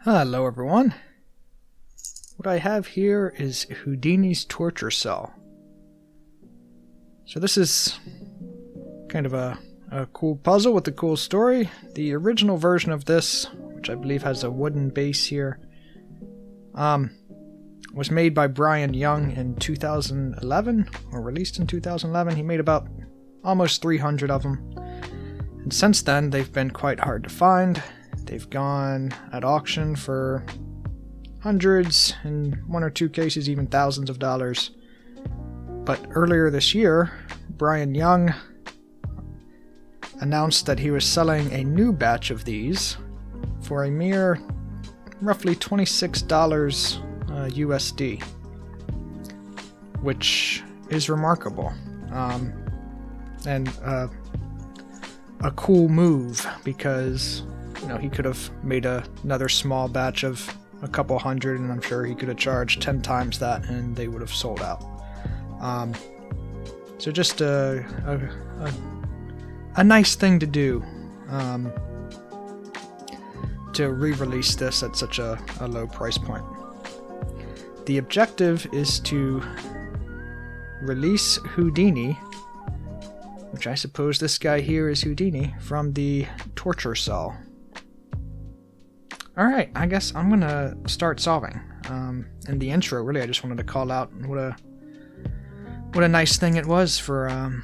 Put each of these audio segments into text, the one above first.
Hello everyone. What I have here is Houdini's torture cell. So this is kind of a cool puzzle with a cool story. The original version of this, which I believe has a wooden base here, was made by Brian Young in 2011, or released in 2011. He made about almost 300 of them. And since then, they've been quite hard to find. They've gone at auction for hundreds, in one or two cases even thousands of dollars. But earlier this year, Brian Young announced that he was selling a new batch of these for a mere roughly $26 USD, which is remarkable, and a cool move, because he could have made another small batch of a couple hundred, and I'm sure he could have charged 10 times that and they would have sold out. So just a nice thing to do, to re-release this at such a low price point. The objective is to release Houdini, which I suppose this guy here is Houdini, from the torture cell. Alright, I guess I'm gonna start solving. In the intro, really, I just wanted to call out what a nice thing it was for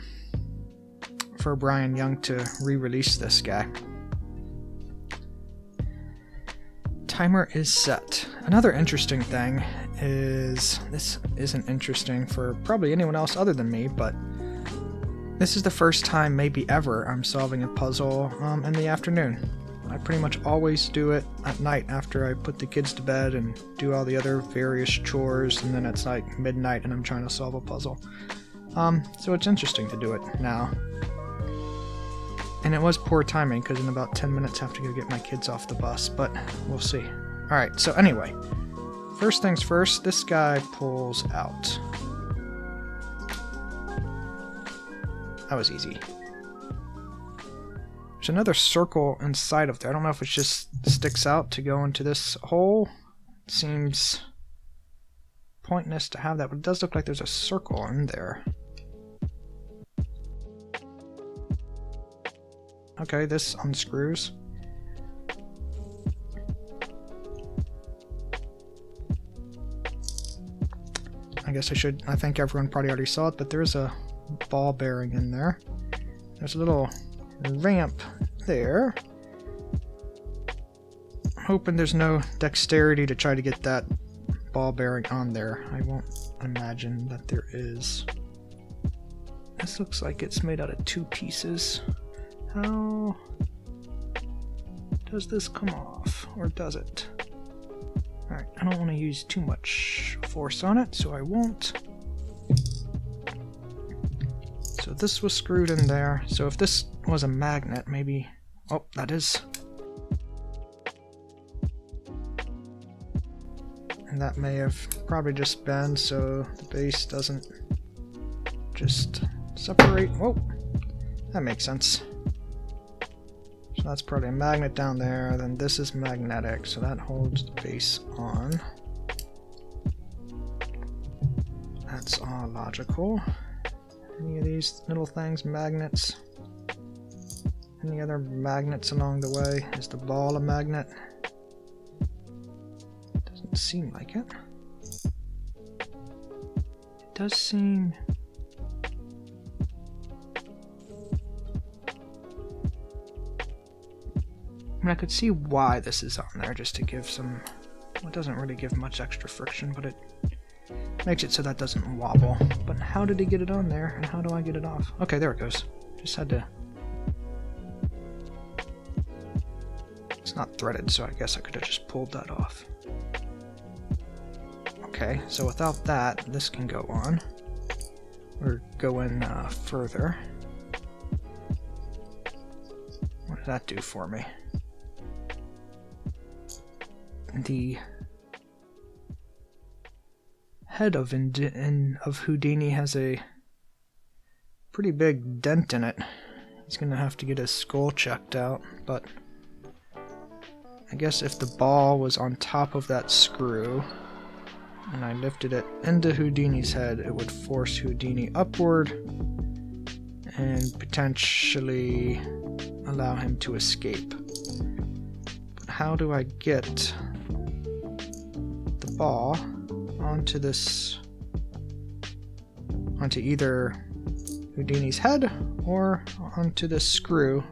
Brian Young to re-release this guy. Timer is set. Another interesting thing is, this isn't interesting for probably anyone else other than me, but this is the first time, maybe ever, I'm solving a puzzle in the afternoon. I pretty much always do it at night after I put the kids to bed and do all the other various chores, and then it's like midnight and I'm trying to solve a puzzle. So it's interesting to do it now. And it was poor timing, because in about 10 minutes I have to go get my kids off the bus, but we'll see. Alright, so anyway, first things first, this guy pulls out. That was easy. There's another circle inside of there. I don't know if it just sticks out to go into this hole. It seems pointless to have that, but it does look like there's a circle in there. Okay, this unscrews. I think everyone probably already saw it, but there's a ball bearing in there. There's a little ramp there. I'm hoping there's no dexterity to try to get that ball bearing on there. I won't imagine that there is. This looks like it's made out of two pieces. How does this come off? Or does it? Alright, I don't want to use too much force on it, so I won't. So this was screwed in there. So if this was a magnet, maybe... Oh, that is. And that may have probably just been so the base doesn't just separate. Whoa! That makes sense. So that's probably a magnet down there, then this is magnetic, so that holds the base on. That's all logical. Any of these little things magnets? Any other magnets along the way? Is the ball a magnet? Doesn't seem like it. It does seem... I could see why this is on there, just to give some... Well, it doesn't really give much extra friction, but it makes it so that doesn't wobble. But how did he get it on there, and how do I get it off? Okay, there it goes. Just had to... It's not threaded, so I guess I could have just pulled that off. Okay, so without that, this can go on. Or go in further. What did that do for me? The head of Houdini has a pretty big dent in it. He's gonna have to get his skull checked out, but I guess if the ball was on top of that screw and I lifted it into Houdini's head, it would force Houdini upward and potentially allow him to escape. But how do I get the ball onto either Houdini's head or onto the screw,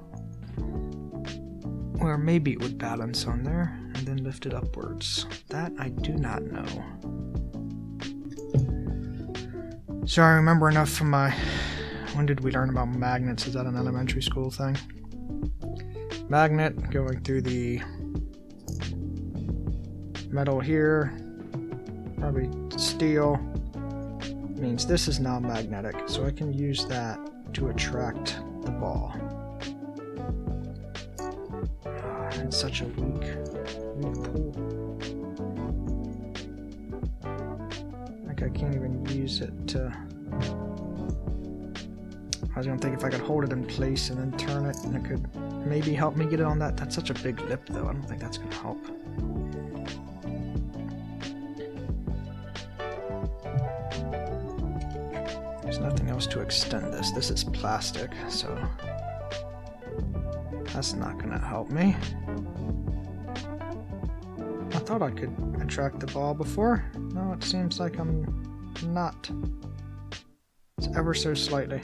where maybe it would balance on there and then lift it upwards? That I do not know. So I remember enough from when did we learn about magnets? Is that an elementary school thing? Magnet going through the metal here, probably steel, means this is now magnetic, so I can use that to attract the ball. It's such a weak pull. Like I can't even use it to... I was gonna think if I could hold it in place and then turn it, and it could maybe help me get it on that. That's such a big lip though, I don't think that's gonna help. There's nothing else to extend this. This is plastic, so that's not gonna help me. I thought I could attract the ball before. No, it seems like I'm not. It's ever so slightly.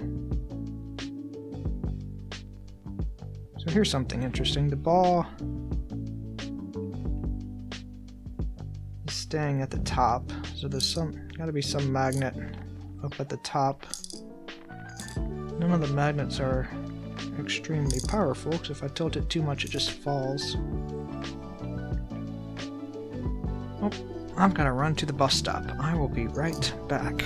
So here's something interesting. The ball is staying at the top, so there's gotta be some magnet up at the top. None of the magnets are extremely powerful, because if I tilt it too much it just falls. Oh, I've got to run to the bus stop. I will be right back.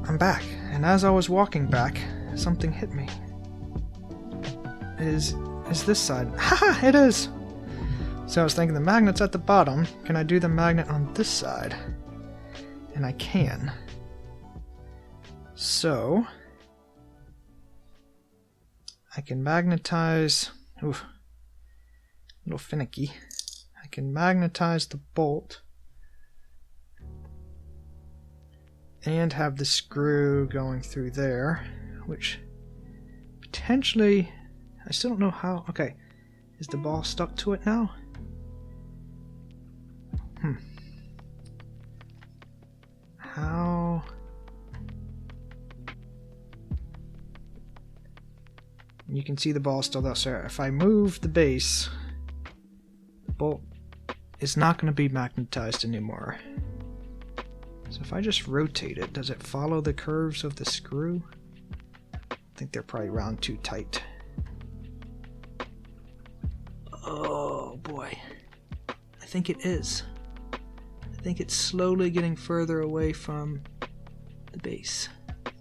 I'm back, and as I was walking back, something hit me. Is this side? Haha, it is! So I was thinking the magnet's at the bottom. Can I do the magnet on this side? And I can. So I can magnetize. Oof, a little finicky. I can magnetize the bolt and have the screw going through there, which potentially, I still don't know how. Okay, is the ball stuck to it now? How? You can see the ball still there. So if I move the base, the bolt is not going to be magnetized anymore. So if I just rotate it, does it follow the curves of the screw? I think they're probably round too tight. Oh boy. I think it is. I think it's slowly getting further away from the base.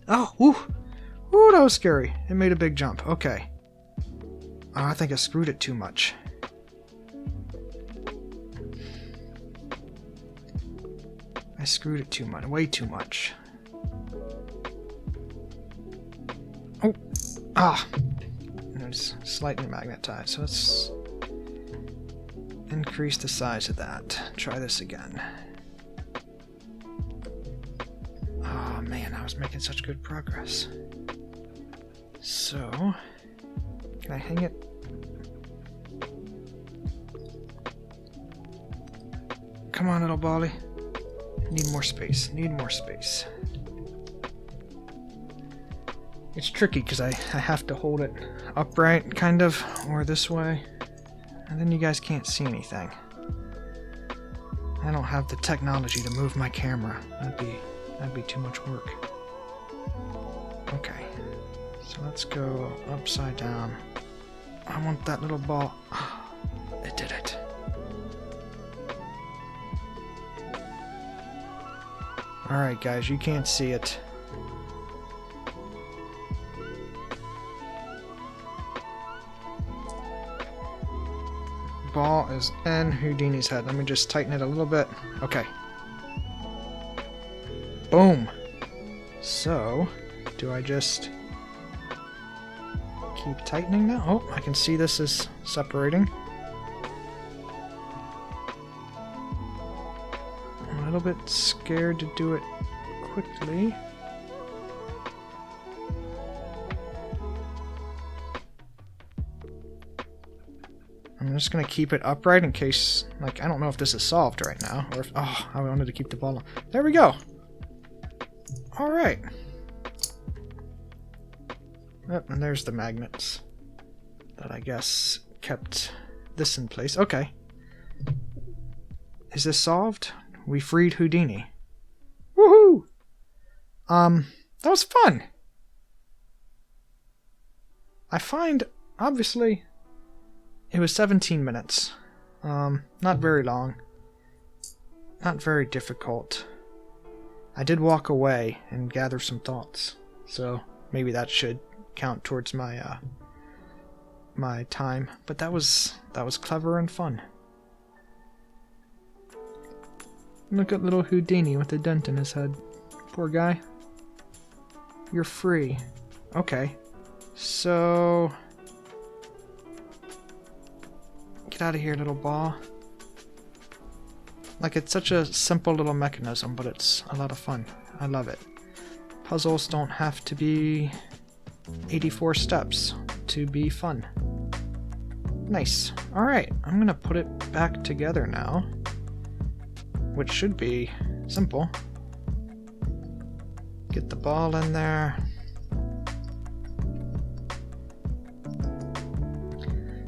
Oh, whoo! Ooh, that was scary. It made a big jump. Okay. Oh, I think I screwed it too much. I screwed it too much. Way too much. Oh! Ah! It's slightly magnetized, so let's increase the size of that. Try this again. Oh man, I was making such good progress. So, can I hang it? Come on, little Bally. Need more space. Need more space. It's tricky because I have to hold it upright, kind of, or this way. And then you guys can't see anything. I don't have the technology to move my camera. That'd be too much work. Okay. So let's go upside down. I want that little ball. It did it. Alright guys, you can't see it. Ball is in Houdini's head. Let me just tighten it a little bit. Okay. Boom. So, do I just Keep tightening now. Oh, I can see this is separating. I'm a little bit scared to do it quickly. I'm just gonna keep it upright in case, like, I don't know if this is solved right now, or if, oh, I wanted to keep the ball on. There we go! Alright. Oh, and there's the magnets that I guess kept this in place. Okay. Is this solved? We freed Houdini. Woohoo! That was fun! I find, obviously, it was 17 minutes. Not very long. Not very difficult. I did walk away and gather some thoughts, so maybe that should count towards my my time. But that was clever and fun. Look at little Houdini with a dent in his head. Poor guy. You're free. Okay. So get out of here, little ball. Like, it's such a simple little mechanism, but it's a lot of fun. I love it. Puzzles don't have to be 84 steps to be fun. Nice. Alright, I'm gonna put it back together now, which should be simple. Get the ball in there.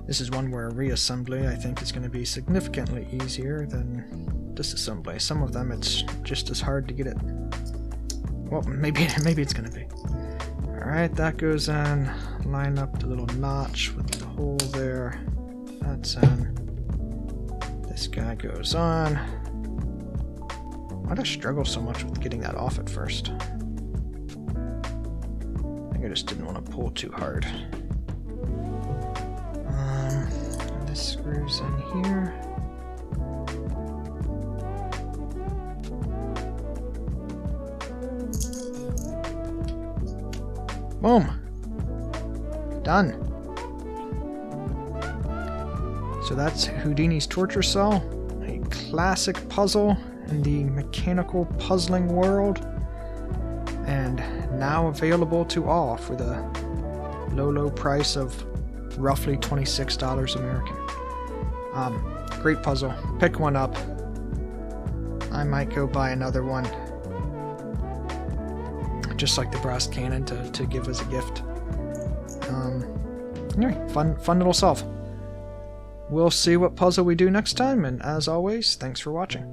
This is one where reassembly, I think, is going to be significantly easier than disassembly. Some of them, it's just as hard to get it. Well, maybe it's going to be. Alright, that goes in. Line up the little notch with the hole there. That's in. This guy goes on. Why'd I struggle so much with getting that off at first? I think I just didn't want to pull too hard. This screws in here. Boom! Done. So that's Houdini's torture cell, a classic puzzle in the mechanical puzzling world, and now available to all for the low price of roughly $26 American. Great puzzle. Pick one up. I might go buy another one, just like the brass cannon to give as a gift. Anyway, fun little solve. We'll see what puzzle we do next time, and as always, thanks for watching.